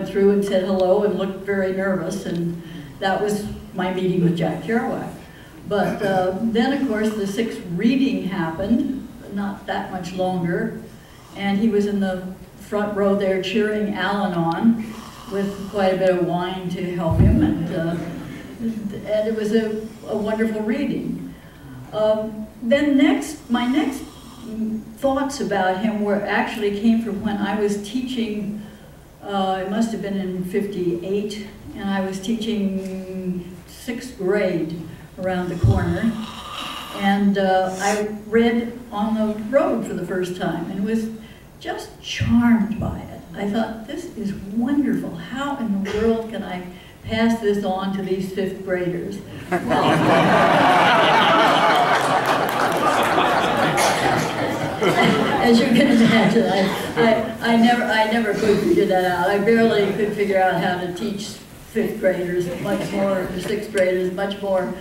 through and said hello and looked very nervous, and that was my meeting with Jack Kerouac. But then, of course, the sixth reading happened, not that much longer, and he was in the front row there cheering Alan on with quite a bit of wine to help him, and it was a wonderful reading. Then my next thoughts about him actually came from when I was teaching. It must have been in '58, and I was teaching 6th grade around the corner, and I read On the Road for the first time and was just charmed by it. I thought, this is wonderful. How in the world can I pass this on to these 5th graders? As you can imagine, I never could figure that out. I barely could figure out how to teach 5th graders, much more 6th graders, much more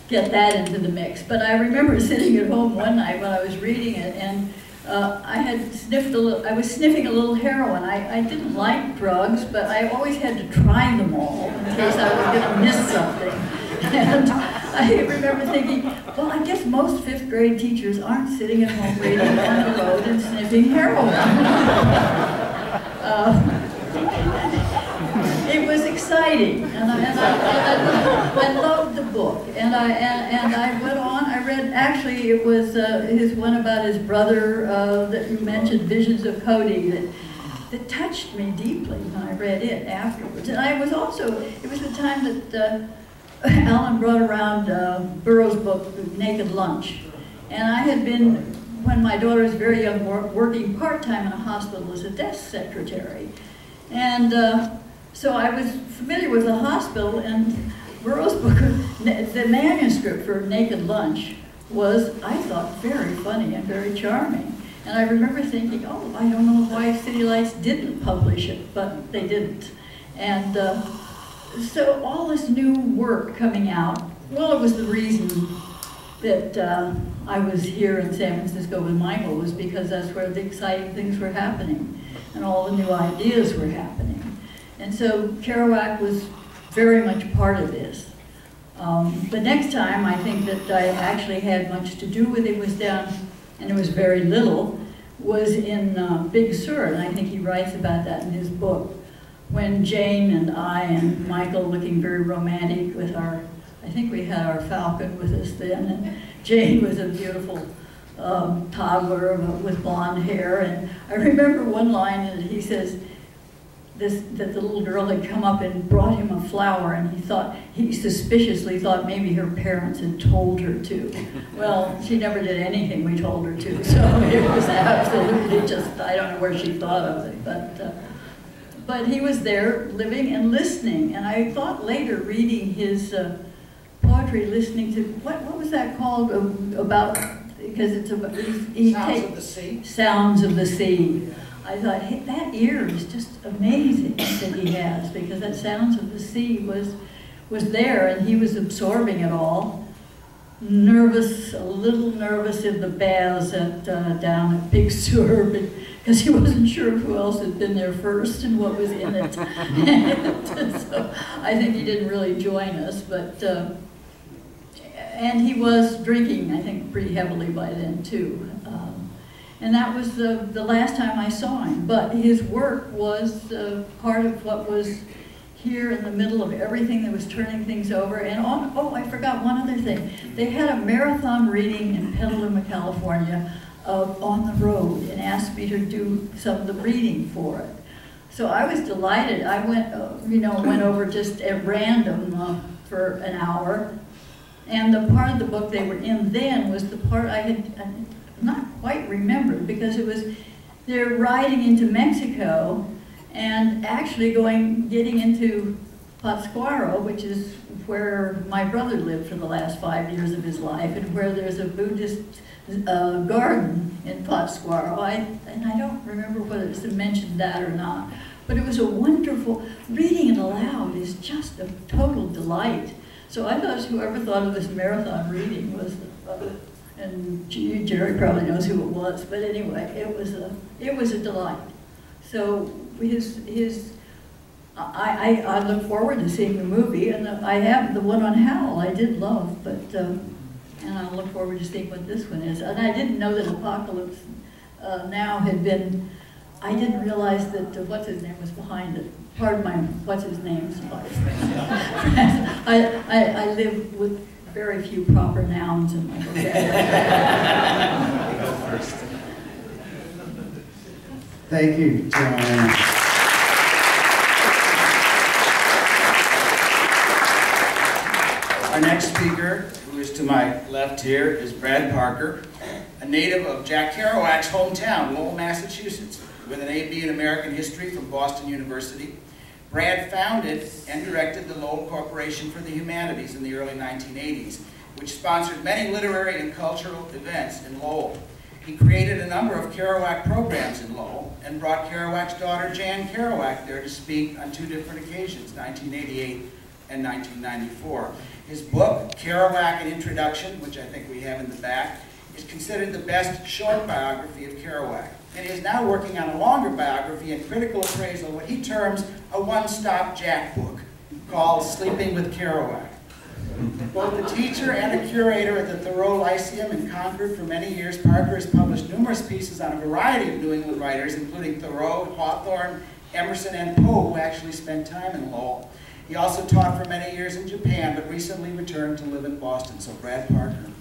get that into the mix. But I remember sitting at home one night when I was reading it, and I was sniffing a little heroin. I didn't like drugs, but I always had to try them all in case I was going to miss something. And I remember thinking, well, I guess most 5th grade teachers aren't sitting at home reading On the Road and sniffing heroin. It was exciting, and I loved the book. And I went on. I read, actually, it was his one about his brother that you mentioned, Visions of Cody, that touched me deeply when I read it afterwards. And I was also, it was the time that Alan brought around Burroughs' book, Naked Lunch. And I had been, when my daughter was very young, working part-time in a hospital as a desk secretary. And so I was familiar with the hospital, and Burroughs' book, the manuscript for Naked Lunch was, I thought, very funny and very charming. And I remember thinking, oh, I don't know why City Lights didn't publish it, but they didn't. And so all this new work coming out, well, it was the reason that I was here in San Francisco with Michael, was because that's where the exciting things were happening and all the new ideas were happening. And so Kerouac was very much part of this. The next time I think that I actually had much to do with it was down, and it was very little, was in Big Sur, and I think he writes about that in his book, when Jane and I and Michael, looking very romantic with our, I think we had our falcon with us then, and Jane was a beautiful toddler with blonde hair, and I remember one line that he says that the little girl had come up and brought him a flower, and he suspiciously thought maybe her parents had told her to. Well, she never did anything we told her to, so it was absolutely just, I don't know where she thought of it, but he was there living and listening, and I thought later reading his poetry, listening to, what was that called, about, because it's about, Sounds of the Sea. Sounds of the Sea. I thought, hey, that ear is just amazing that he has, because that Sounds of the Sea was there, and he was absorbing it all. Nervous, a little nervous in the baths down at Big Sur, because he wasn't sure who else had been there first and what was in it. And so I think he didn't really join us, but and he was drinking, I think, pretty heavily by then too. And that was the last time I saw him. But his work was part of what was here in the middle of everything that was turning things over. And oh, I forgot one other thing. They had a marathon reading in Petaluma, California, of On the Road, and asked me to do some of the reading for it. So I was delighted. I went over just at random for an hour. And the part of the book they were in then was the part I had not quite remembered, because it was, they're riding into Mexico and actually getting into Pátzcuaro, which is where my brother lived for the last 5 years of his life, and where there's a Buddhist garden in Pátzcuaro. And I don't remember whether it mentioned that or not, but it was a wonderful, reading it aloud is just a total delight. So I thought whoever thought of this marathon reading was, and Jerry probably knows who it was, but anyway, it was a delight. So his I look forward to seeing the movie, and I have the one on Hal I did love, but and I look forward to seeing what this one is. And I didn't know that Apocalypse Now had been. I didn't realize that what's his name was behind it. Pardon my what's his name. I live with very few proper nouns in my vocabulary. Go first. Thank you, Joanne. Our next speaker, who is to my left here, is Brad Parker, a native of Jack Kerouac's hometown, Lowell, Massachusetts, with an A.B. in American History from Boston University. Brad founded and directed the Lowell Corporation for the Humanities in the early 1980s, which sponsored many literary and cultural events in Lowell. He created a number of Kerouac programs in Lowell and brought Kerouac's daughter Jan Kerouac there to speak on 2 different occasions, 1988 and 1994. His book, Kerouac, An Introduction, which I think we have in the back, is considered the best short biography of Kerouac. And he is now working on a longer biography and critical appraisal, what he terms a one-stop Jack book, called Sleeping with Kerouac. Both a teacher and a curator at the Thoreau Lyceum in Concord for many years, Parker has published numerous pieces on a variety of New England writers, including Thoreau, Hawthorne, Emerson, and Poe, who actually spent time in Lowell. He also taught for many years in Japan, but recently returned to live in Boston. So Brad Parker.